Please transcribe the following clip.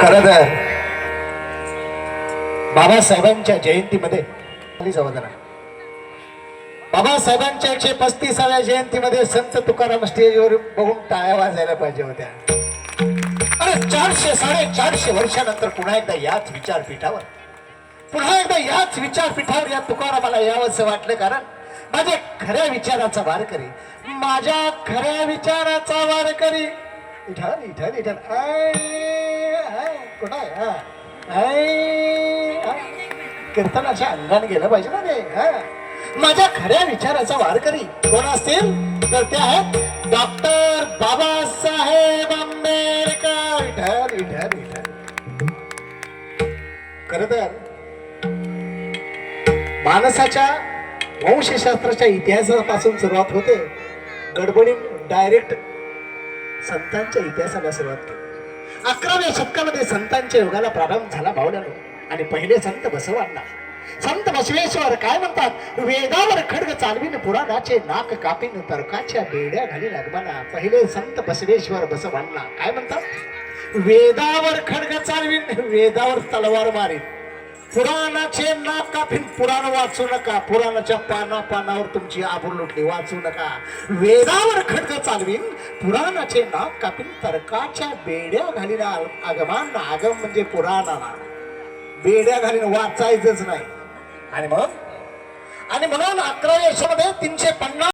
खरं तर बाबासाहेबांच्या जयंतीमध्ये बाबासाहेबांच्या 135व्या जयंतीमध्ये संत तुकाराम स्टेजवर बघून टाळ्या वाजायला पाहिजे होत्या. अरे 400-450 वर्षानंतर पुन्हा एकदा याच विचारपीठावर या तुकारामाला यावंसं वाटलं. कारण माझ्या खऱ्या विचाराचा वारकरी इठल इठल इठल कुठं कीर्तनाच्या अंगाने गेलं पाहिजे ना ते. माझ्या खऱ्या विचाराचा वारकरी कोण असतील तर ते आहेत डॉक्टर बाबासाहेब आंबेडकर. इठल इठल इठल. खरं तर माणसाच्या वंशशास्त्राच्या इतिहासापासून सुरुवात होते. गडबडीत डायरेक्ट संतांच्या इतिहासाला सुरुवात केली. 11व्या शतकामध्ये संतांच्या युगाला प्रारंभ झाला भावल्यानो. आणि पहिले संत बसवांना संत बसवेश्वर काय म्हणतात, वेदावर खड्ग चालवीन पुराणाचे नाक कापीन तर्काच्या बेड्या घालीन अगमना. पहिले संत बसवेश्वर बसवांना काय म्हणतात, वेदावर खड्ग चालवीन, वेदावर तलवार मारीन, पुराणाचे नाक कापीन, पुराण वाचू नका, पुराणाच्या पानावर तुमची आबरू लुटली वाचू नका. वेदावर खड्ग चालवीन, पुराणाचे नाक कापीन, तर्काच्या बेड्या घालीन आगमांना. आगम म्हणजे पुराणाला बेड्या घालीन, वाचायचंच नाही. आणि म्हणून 11व्या शतकामध्ये 350